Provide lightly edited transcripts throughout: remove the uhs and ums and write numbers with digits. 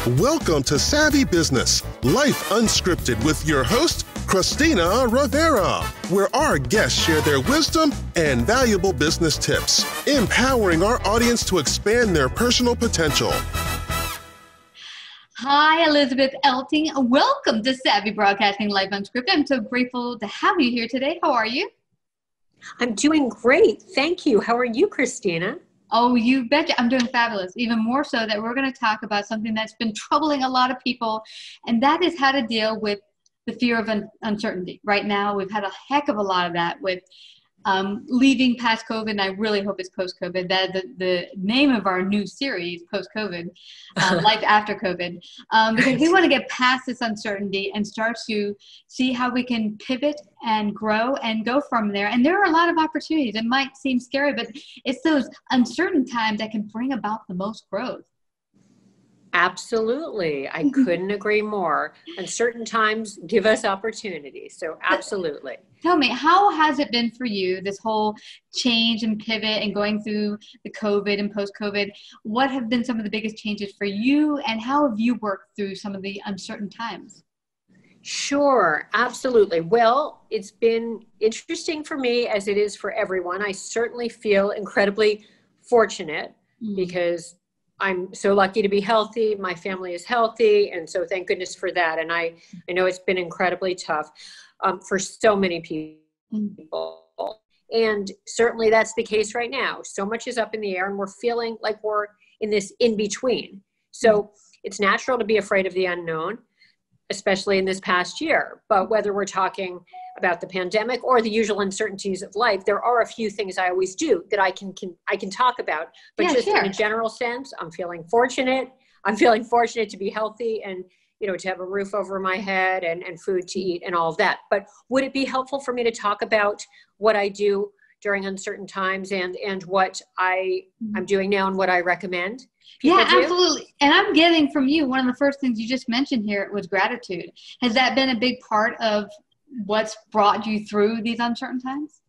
Welcome to Savvy Business, Life Unscripted with your host, Christina Rivera, where our guests share their wisdom and valuable business tips, empowering our audience to expand their personal potential. Hi, Elizabeth Elting. Welcome to Savvy Broadcasting Life Unscripted. I'm so grateful to have you here today. How are you? I'm doing great. Thank you. How are you, Christina? Oh, you betcha. I'm doing fabulous. Even more so that we're going to talk about something that's been troubling a lot of people, and that is how to deal with the fear of uncertainty. Right now, we've had a heck of a lot of that with leaving past COVID, and I really hope it's post-COVID. That the name of our new series, post-COVID, life after COVID, because we want to get past this uncertainty and start to see how we can pivot and grow and go from there. And there are a lot of opportunities. It might seem scary, but it's those uncertain times that can bring about the most growth. Absolutely. I couldn't agree more. Uncertain times give us opportunities. So absolutely. Tell me, how has it been for you, this whole change and pivot and going through the COVID and post-COVID? What have been some of the biggest changes for you, and how have you worked through some of the uncertain times? Sure. Absolutely. Well, it's been interesting for me as it is for everyone. I certainly feel incredibly fortunate because I'm so lucky to be healthy. My family is healthy. And so thank goodness for that. And I know it's been incredibly tough for so many people. And certainly that's the case right now. So much is up in the air and we're feeling like we're in this in between. So it's natural to be afraid of the unknown, especially in this past year. But whether we're talking about the pandemic or the usual uncertainties of life, there are a few things I always do that I can talk about. But yeah, just sure. In a general sense, I'm feeling fortunate. I'm feeling fortunate to be healthy and, to have a roof over my head and food to eat and all of that. But would it be helpful for me to talk about what I do during uncertain times and what I'm doing now and what I recommend? Yeah, absolutely. And I'm getting from you, one of the first things you just mentioned here was gratitude. Has that been a big part of what's brought you through these uncertain times?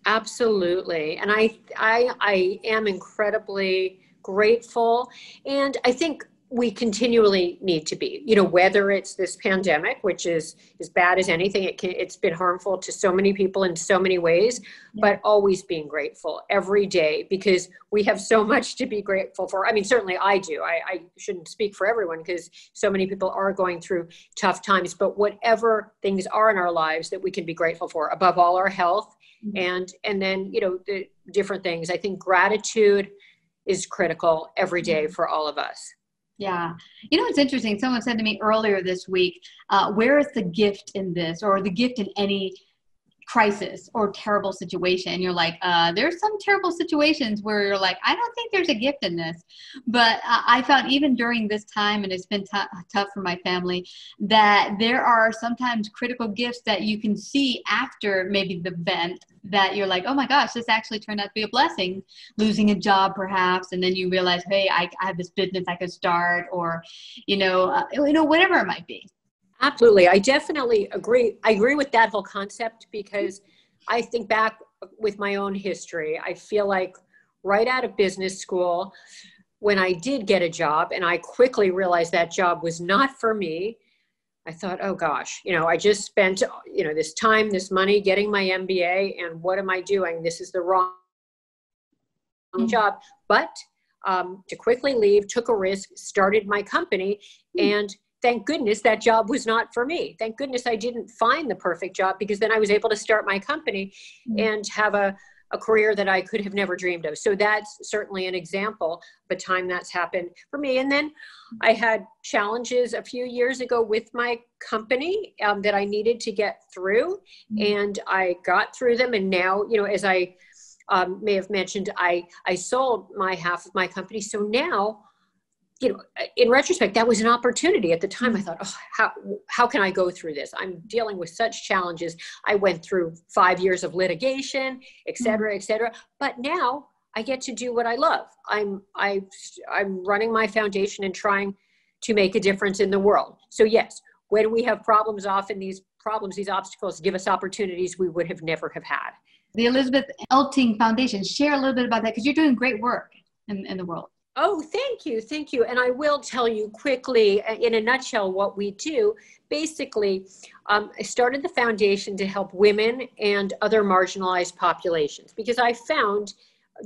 Absolutely. And I am incredibly grateful. And I think we continually need to be, whether it's this pandemic, which is as bad as anything, it's been harmful to so many people in so many ways, but always being grateful every day because we have so much to be grateful for. I mean, certainly I do. I shouldn't speak for everyone because so many people are going through tough times, but whatever things are in our lives that we can be grateful for, above all our health and then, the different things. I think gratitude is critical every day for all of us. Yeah. It's interesting. Someone said to me earlier this week, where is the gift in this or the gift in any crisis or terrible situation? And you're like, there's some terrible situations where you're like, I don't think there's a gift in this. But I found even during this time, and it's been tough for my family, that there are sometimes critical gifts that you can see after maybe the event that you're like, oh my gosh, this actually turned out to be a blessing, losing a job perhaps. And then you realize, hey, I have this business I could start or, whatever it might be. Absolutely. I definitely agree. I agree with that whole concept because I think back with my own history. I feel like right out of business school, when I did get a job and I quickly realized that job was not for me, I thought, oh gosh, I just spent, this time, this money getting my MBA and what am I doing? This is the wrong job. But to quickly leave, took a risk, started my company and thank goodness that job was not for me. Thank goodness I didn't find the perfect job because then I was able to start my company and have a career that I could have never dreamed of. So that's certainly an example of a time that's happened for me. And then I had challenges a few years ago with my company that I needed to get through and I got through them. And now, as I may have mentioned, I sold my half of my company. So now, in retrospect, that was an opportunity. At the time, I thought, how can I go through this? I'm dealing with such challenges. I went through 5 years of litigation, et cetera, et cetera. But now I get to do what I love. I'm running my foundation and trying to make a difference in the world. So yes, when we have problems, often these obstacles give us opportunities we would have never have had. The Elizabeth Elting Foundation, share a little bit about that because you're doing great work in the world. Oh, thank you. Thank you. And I will tell you quickly, in a nutshell, what we do. Basically, I started the foundation to help women and other marginalized populations because I found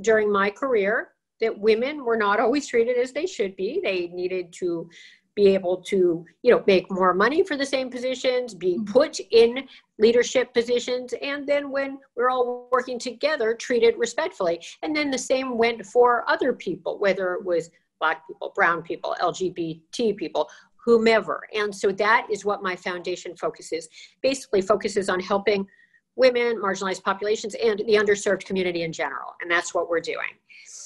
during my career that women were not always treated as they should be. They needed to be able to, make more money for the same positions, be put in leadership positions, and then when we're all working together, treated respectfully. And then the same went for other people, whether it was Black people, brown people, LGBT people, whomever. And so that is what my foundation basically focuses on helping women, marginalized populations, and the underserved community in general. And that's what we're doing.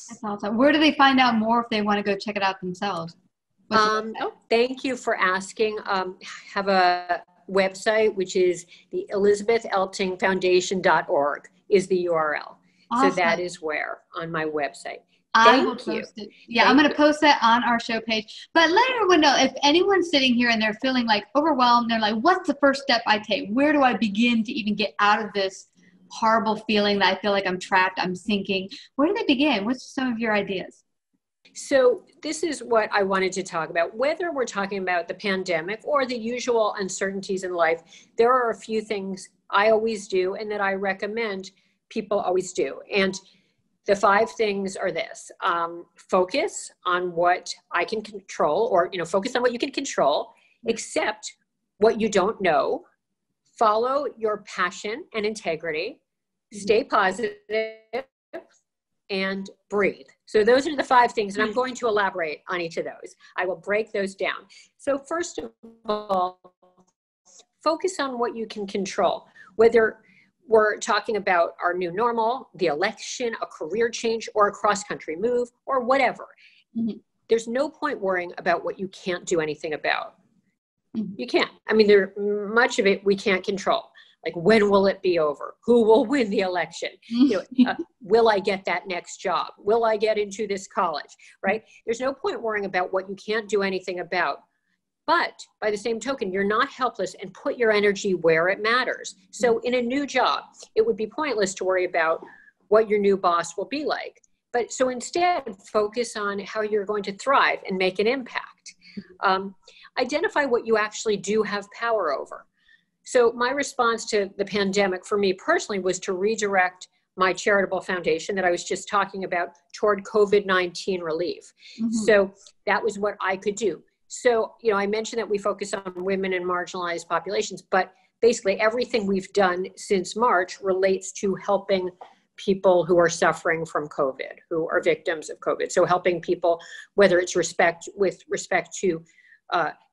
That's awesome. Where do they find out more if they want to go check it out themselves? Thank you for asking. Have a website, which is the ElizabethEltingFoundation.org is the URL. Awesome. So that is where on my website. I will post it. Yeah, I'm going to post that on our show page. But let everyone know, if anyone's sitting here and they're feeling like overwhelmed, they're like, what's the first step I take? Where do I begin to even get out of this horrible feeling that I feel like I'm trapped, I'm sinking? Where do they begin? What's some of your ideas? So this is what I wanted to talk about. Whether we're talking about the pandemic or the usual uncertainties in life, there are a few things I always do and that I recommend people always do. And the 5 things are this: focus on what I can control, or, focus on what you can control, accept what you don't know, follow your passion and integrity, stay positive, and breathe. So those are the 5 things, and I'm going to elaborate on each of those. I will break those down. So first of all, focus on what you can control, whether we're talking about our new normal, the election, a career change, or a cross-country move, or whatever. Mm-hmm. There's no point worrying about what you can't do anything about. Mm-hmm. You can't. I mean, much of it we can't control. Like, when will it be over? Who will win the election? Will I get that next job? Will I get into this college? Right? There's no point worrying about what you can't do anything about. But by the same token, you're not helpless, and put your energy where it matters. So in a new job, it would be pointless to worry about what your new boss will be like. But so instead, focus on how you're going to thrive and make an impact. Identify what you actually do have power over. So my response to the pandemic for me personally was to redirect my charitable foundation that I was just talking about toward COVID-19 relief. Mm-hmm. So that was what I could do. So, I mentioned that we focus on women and marginalized populations, but basically everything we've done since March relates to helping people who are suffering from COVID, who are victims of COVID. So helping people, whether it's with respect to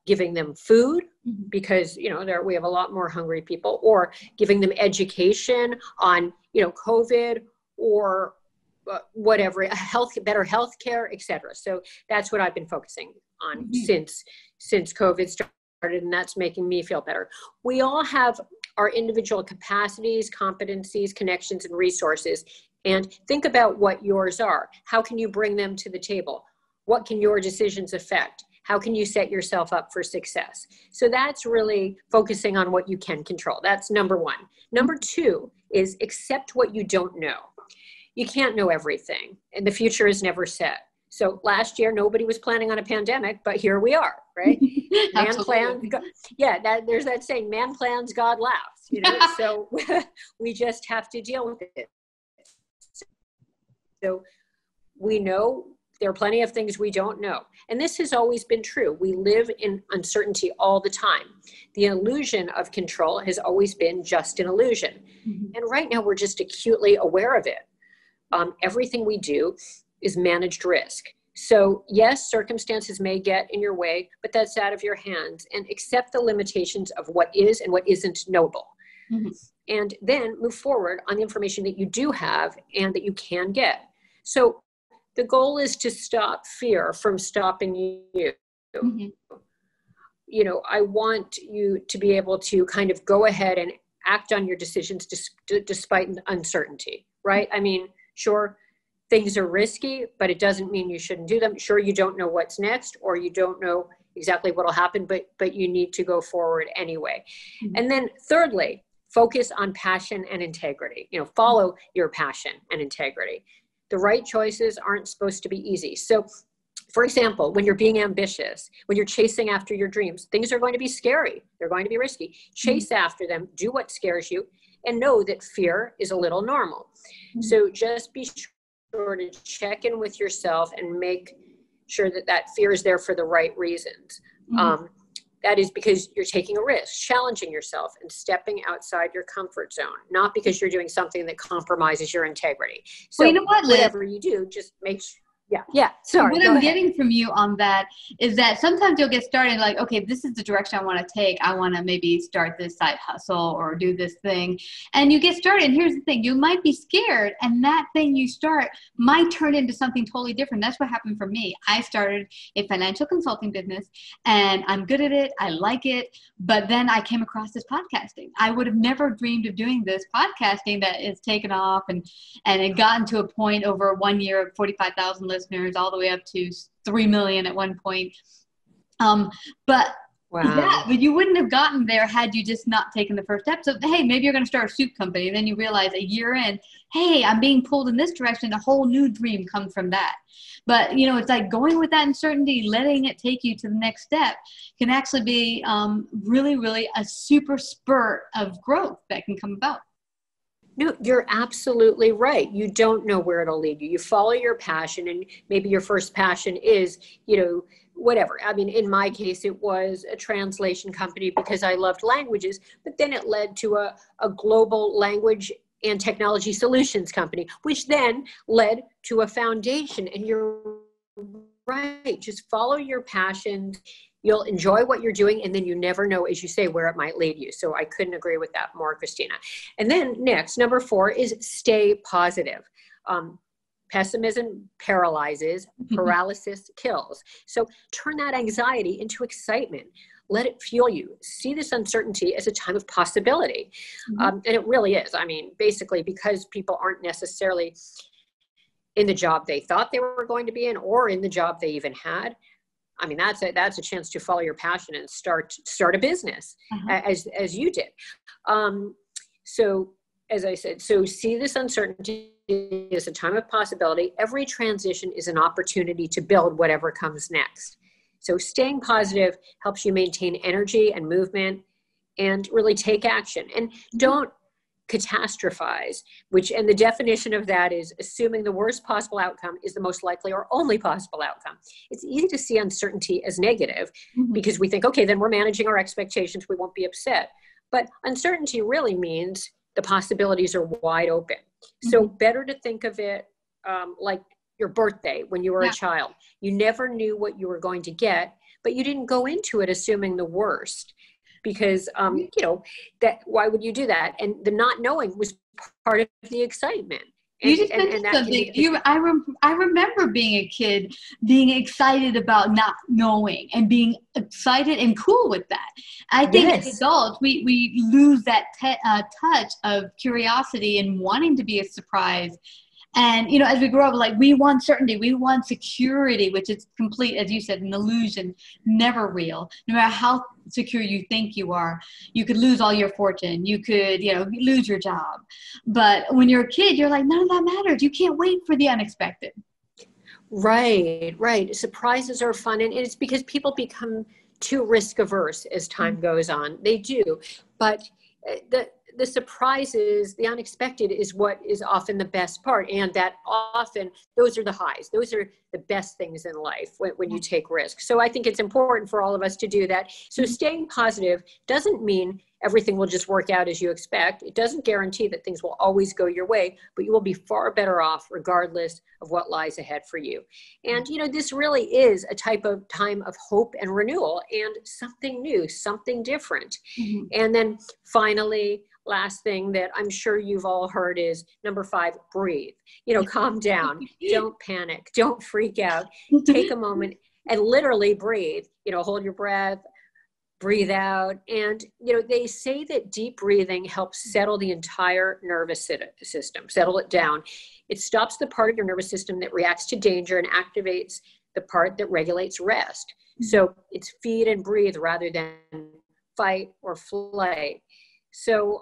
giving them food, because, we have a lot more hungry people, or giving them education on, COVID, or whatever, better health care, et cetera. So that's what I've been focusing on since COVID started, and that's making me feel better. We all have our individual capacities, competencies, connections, and resources, and think about what yours are. How can you bring them to the table? What can your decisions affect? How can you set yourself up for success? So that's really focusing on what you can control. That's number 1. Number 2 is accept what you don't know. You can't know everything, and the future is never set. So last year, nobody was planning on a pandemic, but here we are, right? Man plans, there's that saying, man plans, God laughs, so we just have to deal with it. So we know there are plenty of things we don't know. And this has always been true. We live in uncertainty all the time. The illusion of control has always been just an illusion. Mm-hmm. And right now, we're just acutely aware of it. Everything we do is managed risk. So yes, circumstances may get in your way, but that's out of your hands, and accept the limitations of what is and what isn't knowable. Mm-hmm. And then move forward on the information that you do have and that you can get. So the goal is to stop fear from stopping you. Mm-hmm. I want you to be able to kind of go ahead and act on your decisions despite uncertainty, right? I mean, sure, things are risky, but it doesn't mean you shouldn't do them. Sure, you don't know what's next, or you don't know exactly what will happen, but you need to go forward anyway. Mm-hmm. And then thirdly, focus on passion and integrity. Follow your passion and integrity. The right choices aren't supposed to be easy. So For example, when you're being ambitious, when you're chasing after your dreams, things are going to be scary. They're going to be risky. Chase after them, do what scares you, and know that fear is a little normal. So just be sure to check in with yourself and make sure that that fear is there for the right reasons. That is because you're taking a risk, challenging yourself and stepping outside your comfort zone, not because you're doing something that compromises your integrity. So well, you know what, Liz? Whatever you do, just make sure. Yeah. Sorry. What I'm getting from you on that is that sometimes you'll get started like, okay, this is the direction I want to take. I want to maybe start this side hustle or do this thing. And you get started. And here's the thing. You might be scared. And that thing you start might turn into something totally different. That's what happened for me. I started a financial consulting business and I'm good at it. I like it. But then I came across this podcasting. I would have never dreamed of doing this podcasting that is taken off and it gotten to a point over 1 year of 45,000 listeners, all the way up to 3 million at one point. But you wouldn't have gotten there had you just not taken the first step. So, hey, maybe you're going to start a soup company. And then you realize a year in, hey, I'm being pulled in this direction. A whole new dream comes from that. But, you know, it's like going with that uncertainty, letting it take you to the next step can actually be really, really a super spurt of growth that can come about. No, you're absolutely right. You don't know where it'll lead you. You follow your passion, and maybe your first passion is, you know, whatever. I mean, in my case, it was a translation company because I loved languages, but then it led to a global language and technology solutions company, which then led to a foundation. And you're right. Just follow your passions. You'll enjoy what you're doing, and then you never know, as you say, where it might lead you. So I couldn't agree with that more, Christina. And then next, number 4 is stay positive. Pessimism paralyzes, paralysis kills. So turn that anxiety into excitement. Let it fuel you. See this uncertainty as a time of possibility. And it really is. I mean, basically, because people aren't necessarily in the job they thought they were going to be in or in the job they even had. I mean, that's a chance to follow your passion and start a business as you did. So as I said, so see this uncertainty as a time of possibility. Every transition is an opportunity to build whatever comes next. So staying positive helps you maintain energy and movement and really take action. And don't catastrophize, and the definition of that is assuming the worst possible outcome is the most likely or only possible outcome. It's easy to see uncertainty as negative because we think, okay, then we're managing our expectations. We won't be upset. But uncertainty really means the possibilities are wide open. So better to think of it like your birthday when you were a child. You never knew what you were going to get, but you didn't go into it assuming the worst. Because, you know, why would you do that? And the not knowing was part of the excitement. And, you just mentioned something. I remember being a kid, being excited about not knowing and being excited and cool with that. I think as adults, we lose that touch of curiosity and wanting to be a surprise. And, you know, as we grow up, like we want certainty, we want security, which is complete, as you said, an illusion, never real. No matter how secure you think you are, you could lose all your fortune. You could, you know, lose your job. But when you're a kid, you're like, none of that matters. You can't wait for the unexpected. Right. Surprises are fun. And it's because people become too risk averse as time goes on. They do. But the surprises, the unexpected is what is often the best part. And that often, those are the highs. Those are the best things in life when you take risks. So I think it's important for all of us to do that. So staying positive doesn't mean everything will just work out as you expect. It doesn't guarantee that things will always go your way, but you will be far better off regardless of what lies ahead for you. And, you know, this really is a type of time of hope and renewal and something new, something different. And then finally, last thing that I'm sure you've all heard is number 5, breathe. You know, calm down. Don't panic. Don't freak out. Take a moment and literally breathe. You know, hold your breath, breathe out. And, you know, they say that deep breathing helps settle the entire nervous system, settle it down. It stops the part of your nervous system that reacts to danger and activates the part that regulates rest. So it's feed and breathe rather than fight or flight. So,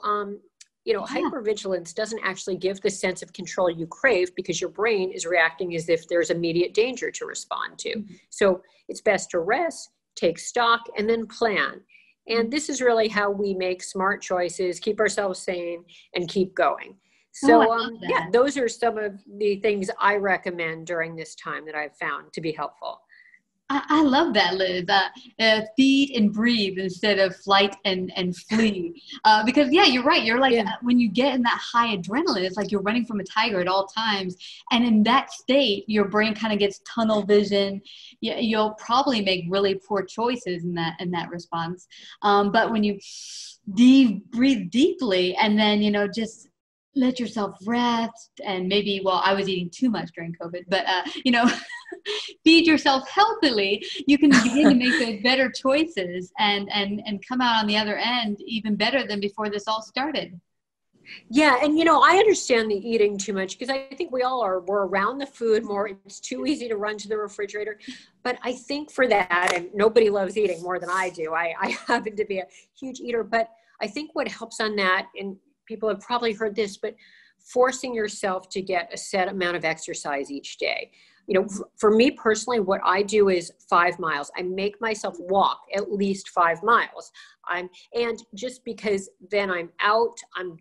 hypervigilance doesn't actually give the sense of control you crave because your brain is reacting as if there's immediate danger to respond to. Mm-hmm. So it's best to rest, take stock, and then plan. And this is really how we make smart choices, keep ourselves sane, and keep going. So, those are some of the things I recommend during this time that I've found to be helpful. I love that, Liz. Feed and breathe instead of flight and flee. Because, you're right. You're like, when you get in that high adrenaline, it's like you're running from a tiger at all times. And in that state, your brain kind of gets tunnel vision. You'll probably make really poor choices in that response. But when you breathe deeply and then, just let yourself rest, and maybe, I was eating too much during COVID, but, feed yourself healthily, you can begin to make those better choices and come out on the other end even better than before this all started. Yeah. And, I understand the eating too much because I think we're around the food more. It's too easy to run to the refrigerator. But I think for that, and nobody loves eating more than I do. I happen to be a huge eater, but I think what helps on that, and people have probably heard this, but forcing yourself to get a set amount of exercise each day. For me personally, what I do is 5 miles. I make myself walk at least 5 miles. And just because then I'm out, I'm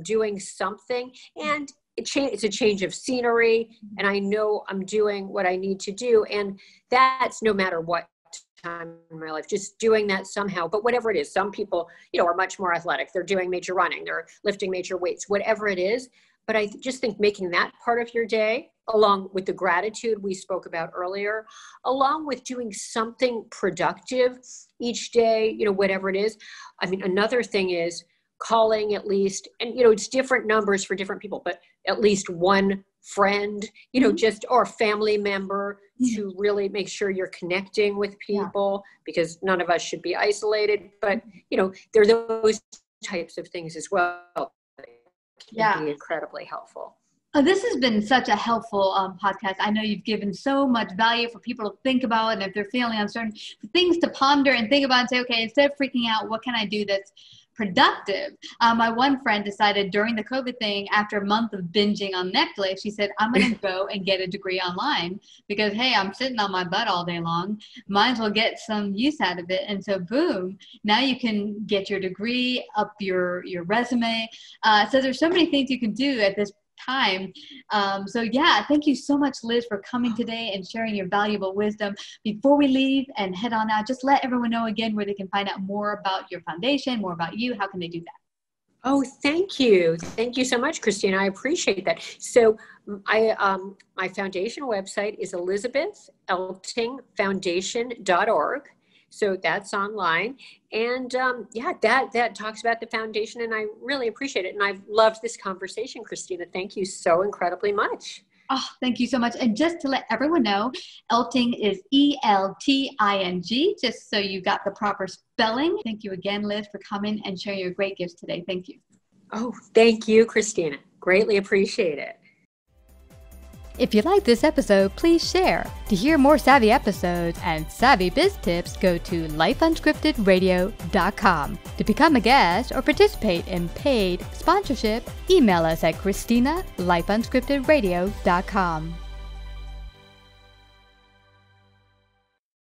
doing something, and it's a change of scenery, and I know I'm doing what I need to do. And that's no matter what time in my life, just doing that somehow. But whatever it is, some people, are much more athletic. They're doing major running, they're lifting major weights, whatever it is. But I just think making that part of your day, along with the gratitude we spoke about earlier, along with doing something productive each day, whatever it is. I mean, another thing is calling at least, and, it's different numbers for different people, but at least one friend, or family member to really make sure you're connecting with people, because none of us should be isolated. But, there are those types of things as well. Can be incredibly helpful. This has been such a helpful podcast. I know you've given so much value for people to think about, and if they're feeling uncertain, things to ponder and think about and say, okay, instead of freaking out, what can I do that's productive? My one friend decided during the COVID thing, after a month of binging on Netflix, she said, I'm going to go and get a degree online because, hey, I'm sitting on my butt all day long. Might as well get some use out of it. And so, boom, now you can get your degree, up your resume. So there's so many things you can do at this time. Thank you so much, Liz, for coming today and sharing your valuable wisdom. Before we leave and head on out, just let everyone know again where they can find out more about your foundation, more about you. How can they do that? Oh, thank you. Thank you so much, Christina. I appreciate that. So my foundation website is elizabetheltingfoundation.org. So that's online. And that talks about the foundation, and I really appreciate it. And I've loved this conversation, Christina. Thank you so incredibly much. Oh, thank you so much. And just to let everyone know, Elting is ELTING, just so you got the proper spelling. Thank you again, Liz, for coming and sharing your great gifts today. Thank you. Oh, thank you, Christina. Greatly appreciate it. If you like this episode, please share. To hear more savvy episodes and savvy biz tips, go to lifeunscriptedradio.com. To become a guest or participate in paid sponsorship, email us at christina@lifeunscriptedradio.com.